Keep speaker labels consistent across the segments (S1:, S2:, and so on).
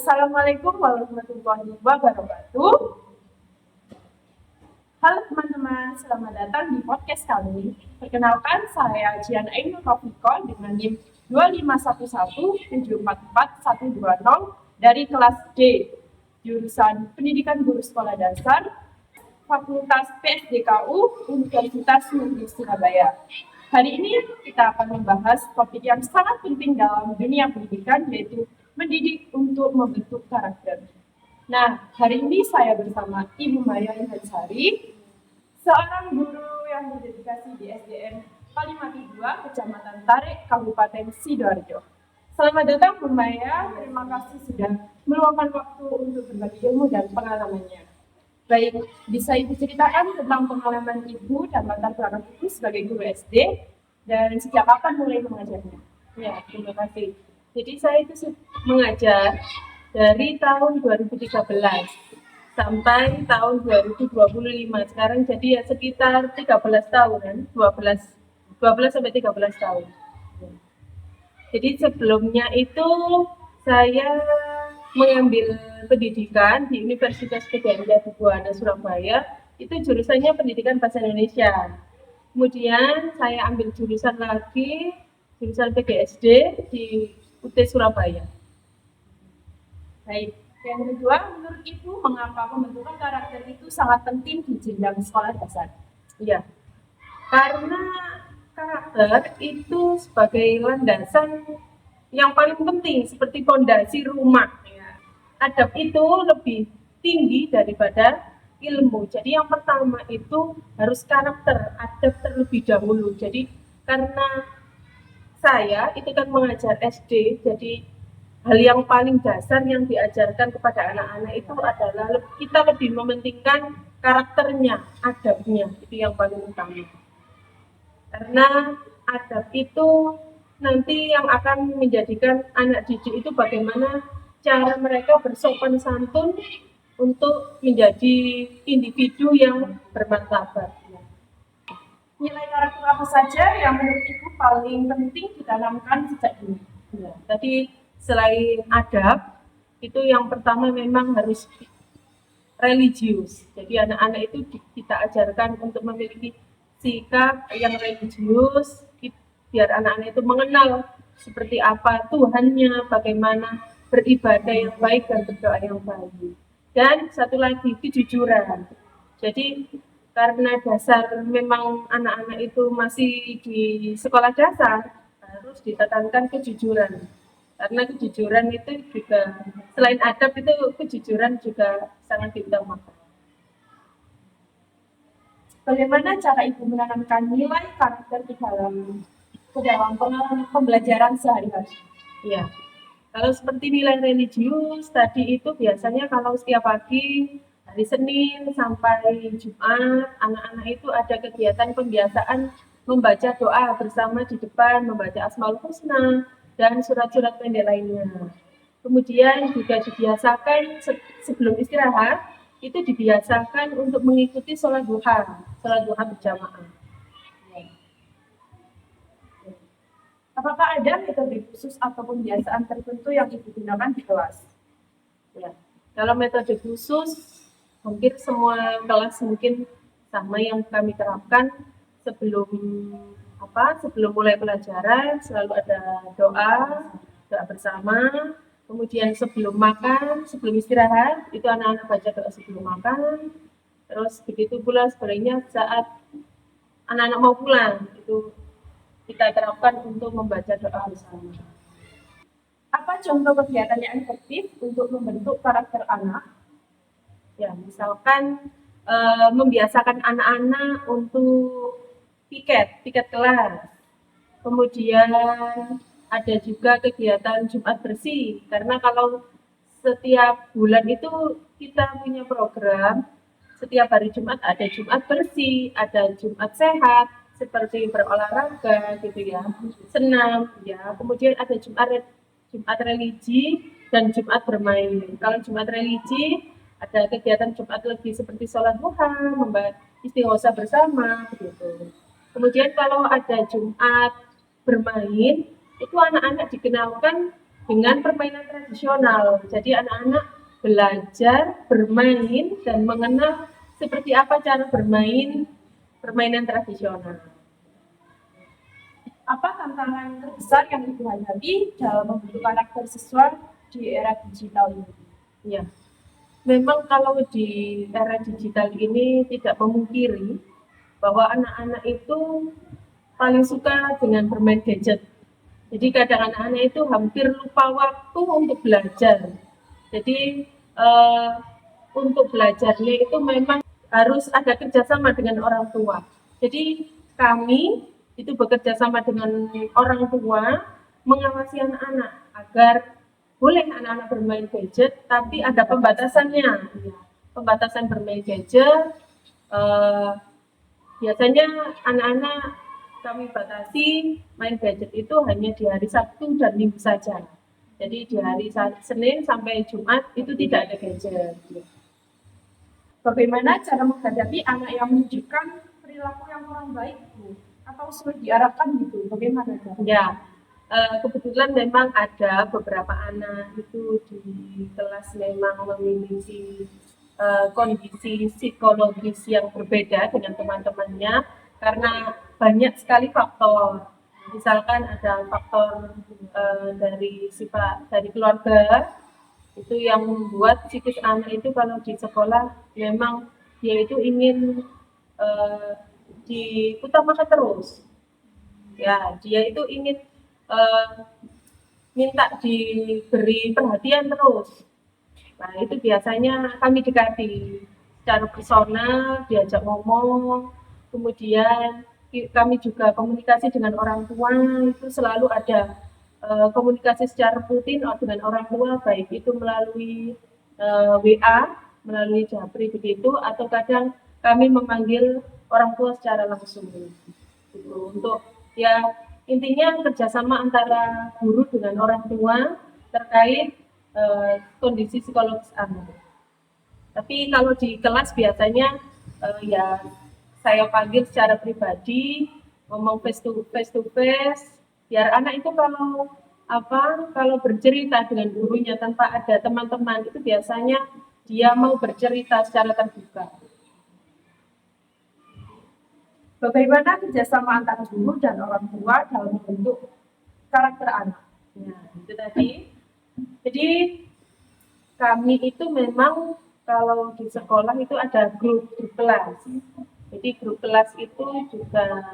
S1: Assalamualaikum warahmatullahi wabarakatuh. Halo teman-teman, selamat datang di podcast kami. Perkenalkan, saya Jian Ainul Rofiko dengan NIM 2511744 dari kelas D, jurusan Pendidikan Guru Sekolah Dasar, Fakultas PSDKU, Universitas Negeri Surabaya. Hari ini kita akan membahas topik yang sangat penting dalam dunia pendidikan, yaitu mendidik untuk membentuk karakter. Nah, hari ini saya bersama Ibu Maya Inhansari, seorang guru yang berdedikasi di SDN Kalimati 2, Kecamatan Tarik, Kabupaten Sidoarjo. Selamat datang Bu Maya, terima kasih sudah meluangkan waktu untuk berbagi ilmu dan pengalamannya. Baik, bisa Ibu ceritakan tentang pengalaman Ibu dan latar belakang Ibu sebagai guru SD dan sejak kapan mulai mengajarnya?
S2: Ya, terima kasih. Jadi saya itu mengajar dari tahun 2013 sampai tahun 2025. Sekarang jadi ya sekitar 13 tahun, 12 sampai 13 tahun. Jadi sebelumnya itu saya mengambil pendidikan di Universitas Gadjah Mada Buana Surabaya, itu jurusannya pendidikan bahasa Indonesia. Kemudian saya ambil jurusan lagi, jurusan PGSD di UT Surabaya.
S1: Baik, yang kedua, menurut Ibu, mengapa pembentukan karakter itu sangat penting di jenjang sekolah dasar?
S2: Iya, karena karakter itu sebagai landasan yang paling penting, seperti fondasi rumah. Adab itu lebih tinggi daripada ilmu. Jadi yang pertama itu harus karakter, adab terlebih dahulu. Jadi karena saya itu kan mengajar SD, jadi hal yang paling dasar yang diajarkan kepada anak-anak itu adalah kita lebih mementingkan karakternya, adabnya, itu yang paling utama. Karena adab itu nanti yang akan menjadikan anak didik itu bagaimana cara mereka bersopan santun untuk menjadi individu yang bermartabat.
S1: Nilai karakter apa saja yang menurut Ibu paling penting ditanamkan sejak dini?
S2: Ya, tadi selain adab, itu yang pertama memang harus religius. Jadi anak-anak itu kita ajarkan untuk memiliki sikap yang religius, biar anak-anak itu mengenal seperti apa Tuhannya, bagaimana beribadah yang baik dan berdoa yang baik. Dan satu lagi, kejujuran. Jadi karena dasar memang anak-anak itu masih di sekolah dasar, harus ditekankan kejujuran. Karena kejujuran itu juga, selain adab itu kejujuran juga sangat diutamakan.
S1: Bagaimana cara Ibu menanamkan nilai karakter ke dalam pembelajaran sehari-hari?
S2: Ya, kalau seperti nilai religius tadi itu biasanya kalau setiap pagi hari Senin sampai Jumat anak-anak itu ada kegiatan pembiasaan membaca doa bersama di depan, membaca Asmaul Husna dan surat-surat pendek lainnya. Kemudian juga dibiasakan sebelum istirahat itu dibiasakan untuk mengikuti sholat duha berjamaah.
S1: Apakah ada metode khusus atau pembiasaan tertentu yang Ibu gunakan di kelas?
S2: Ya, kalau metode khusus, hampir semua kelas mungkin sama yang kami terapkan sebelum mulai pelajaran selalu ada doa bersama. Kemudian sebelum makan, sebelum istirahat, itu anak-anak baca doa sebelum makan. Terus begitu pula sebenarnya saat anak-anak mau pulang, itu kita terapkan untuk membaca doa bersama.
S1: Apa contoh kegiatan yang efektif untuk membentuk karakter anak?
S2: Ya, misalkan membiasakan anak-anak untuk piket kelas. Kemudian ada juga kegiatan Jumat bersih, karena kalau setiap bulan itu kita punya program, setiap hari Jumat ada Jumat bersih, ada Jumat sehat, seperti berolahraga gitu ya, senam ya, kemudian ada Jumat religi dan Jumat bermain. Kalau Jumat religi ada kegiatan Jumat lagi seperti sholat duha, membaca istighosa bersama begitu. Kemudian kalau ada Jumat bermain, itu anak-anak dikenalkan dengan permainan tradisional. Jadi anak-anak belajar bermain dan mengenal seperti apa cara bermain permainan tradisional.
S1: Apa tantangan terbesar yang Ibu hadapi dalam membentuk karakter siswa di era digital ini?
S2: Ya, memang kalau di era digital ini tidak memungkiri bahwa anak-anak itu paling suka dengan bermain gadget. Jadi kadang anak-anak itu hampir lupa waktu untuk belajar. Jadi untuk belajarnya itu memang harus ada kerjasama dengan orang tua. Jadi kami itu bekerja sama dengan orang tua mengawasi anak-anak agar boleh anak-anak bermain gadget, tapi ada pembatasannya. Ya, pembatasan bermain gadget. Biasanya anak-anak kami batasi main gadget itu hanya di hari Sabtu dan Minggu saja. Jadi di hari Senin sampai Jumat itu tidak ada gadget.
S1: Bagaimana cara menghadapi anak yang menunjukkan perilaku yang kurang baik, Bu? Atau sulit diarahkan gitu? Bagaimana?
S2: Ya, kebetulan memang ada beberapa anak itu di kelas memang memiliki kondisi psikologis yang berbeda dengan teman-temannya karena banyak sekali faktor. Misalkan ada faktor dari sifat dari keluarga itu yang membuat psikis anak itu kalau di sekolah memang dia itu ingin diutamakan terus. Ya, dia itu ingin minta diberi perhatian terus. Nah, itu biasanya kami dekati secara personal, diajak ngomong, kemudian kami juga komunikasi dengan orang tua, itu selalu ada komunikasi secara rutin dengan orang tua, baik itu melalui WA, melalui Japri begitu, atau kadang kami memanggil orang tua secara langsung. Gitu. Untuk ya intinya kerjasama antara guru dengan orang tua terkait kondisi psikologis anak. Tapi kalau di kelas biasanya ya saya panggil secara pribadi, ngomong face to face, biar anak itu kalau bercerita dengan gurunya tanpa ada teman-teman itu biasanya dia mau bercerita secara terbuka.
S1: Bagaimana kerjasama antara guru dan orang tua dalam membentuk karakter anak?
S2: Nah, itu tadi. Jadi kami itu memang kalau di sekolah itu ada grup kelas. Jadi grup kelas itu juga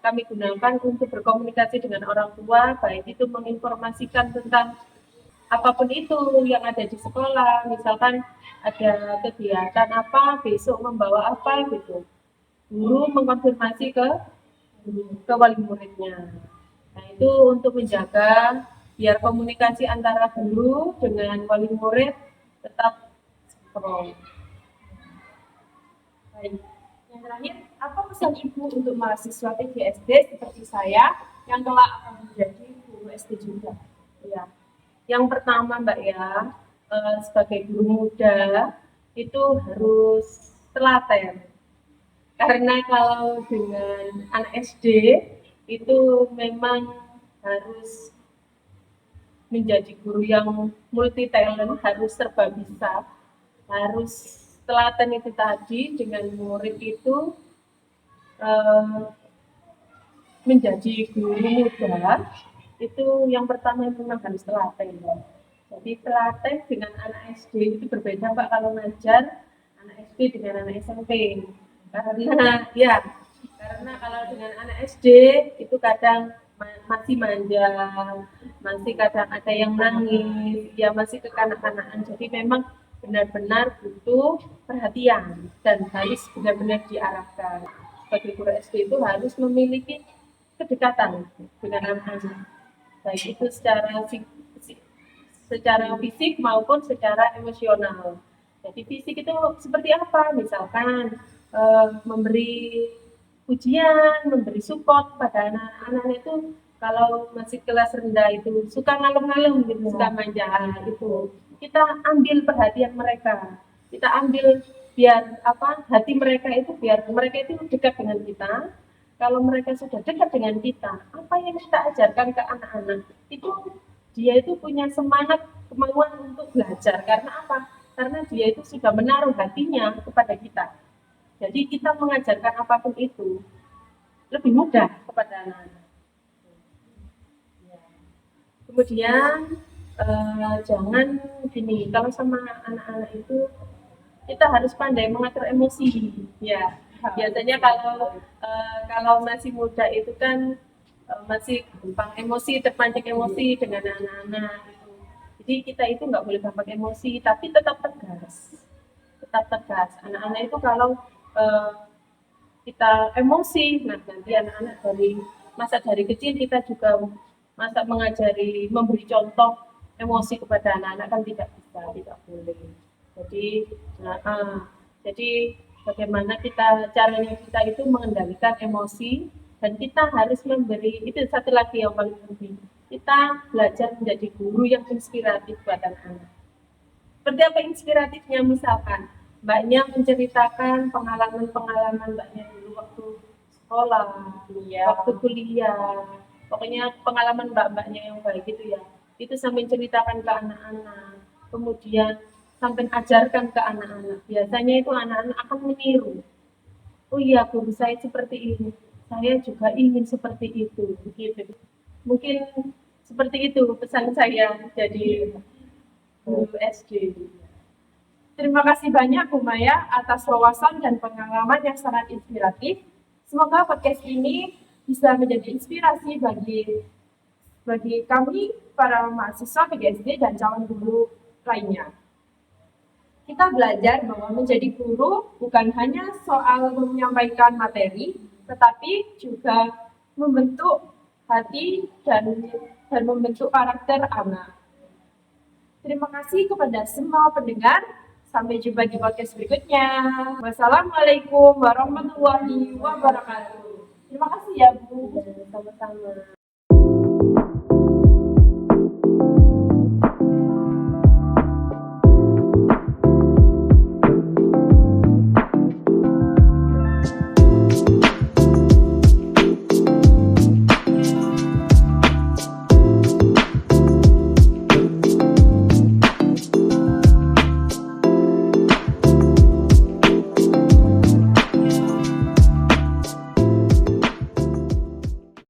S2: kami gunakan untuk berkomunikasi dengan orang tua, baik itu menginformasikan tentang apapun itu yang ada di sekolah, misalkan ada kegiatan apa, besok membawa apa gitu. Guru mengkonfirmasi ke wali muridnya. Nah, itu untuk menjaga biar komunikasi antara guru dengan wali murid tetap sinkron.
S1: Baik. Yang terakhir, apa pesan Ibu untuk mahasiswa TGSD seperti saya yang kelak akan menjadi guru SD juga?
S2: Ya. Yang pertama Mbak ya, sebagai guru muda itu harus telaten. Karena kalau dengan anak SD itu memang harus menjadi guru yang multi talent, harus serba bisa, harus telaten itu tadi dengan murid itu menjadi guru muda itu yang pertama memang harus telaten. Jadi telaten dengan anak SD itu berbeda Pak kalau ngajar anak SD dengan anak SMP. Karena kalau dengan anak SD itu kadang masih manja, masih kadang ada yang nangis, ya masih kekanak-kanakan. Jadi memang benar-benar butuh perhatian dan harus benar-benar diarahkan. Sebagai guru SD itu harus memiliki kedekatan dengan anak-anak, baik itu secara fisik maupun secara emosional. Jadi fisik itu seperti apa? Misalkan memberi ujian, memberi support pada anak-anak itu kalau masih kelas rendah itu suka ngalem-ngalem gitu, suka manja itu. Kita ambil perhatian mereka. Kita ambil biar hati mereka itu biar mereka itu dekat dengan kita. Kalau mereka sudah dekat dengan kita, apa yang kita ajarkan ke anak-anak itu dia itu punya semangat kemauan untuk belajar. Karena apa? Karena dia itu sudah menaruh hatinya kepada kita. Jadi kita mengajarkan apapun itu lebih mudah kepada anak-anak. Kemudian jangan gini, kalau sama anak-anak itu kita harus pandai mengatur emosi. Ya, biasanya kalau masih muda itu kan masih gampang emosi, terpancing emosi dengan anak-anak gitu. Jadi kita itu nggak boleh gampang emosi, tapi tetap tegas, tetap tegas. Anak-anak itu kalau kita emosi, nah nanti anak-anak dari kecil kita juga masa mengajari, memberi contoh emosi kepada anak-anak kan tidak bisa, tidak boleh. Jadi, jadi bagaimana caranya kita itu mengendalikan emosi, dan kita harus memberi, itu satu lagi yang paling penting, kita belajar menjadi guru yang inspiratif buat anak-anak. Seperti apa inspiratifnya? Misalkan Mbaknya menceritakan pengalaman-pengalaman Mbaknya dulu waktu sekolah, waktu kuliah, pokoknya pengalaman Mbaknya yang baik gitu ya. Itu sampai ceritakan ke anak-anak, kemudian sampai ajarkan ke anak-anak. Biasanya itu anak-anak akan meniru. Oh iya, guru saya seperti ini, saya juga ingin seperti itu, gitu. Mungkin seperti itu pesan saya jadi guru SD.
S1: Terima kasih banyak Bu Maya atas wawasan dan pengalaman yang sangat inspiratif. Semoga podcast ini bisa menjadi inspirasi bagi kami para mahasiswa PGSD dan calon guru lainnya. Kita belajar bahwa menjadi guru bukan hanya soal menyampaikan materi, tetapi juga membentuk hati dan membentuk karakter anak. Terima kasih kepada semua pendengar. Sampai jumpa di podcast berikutnya. Wassalamualaikum warahmatullahi wabarakatuh. Terima kasih ya Bu.
S2: Sama-sama.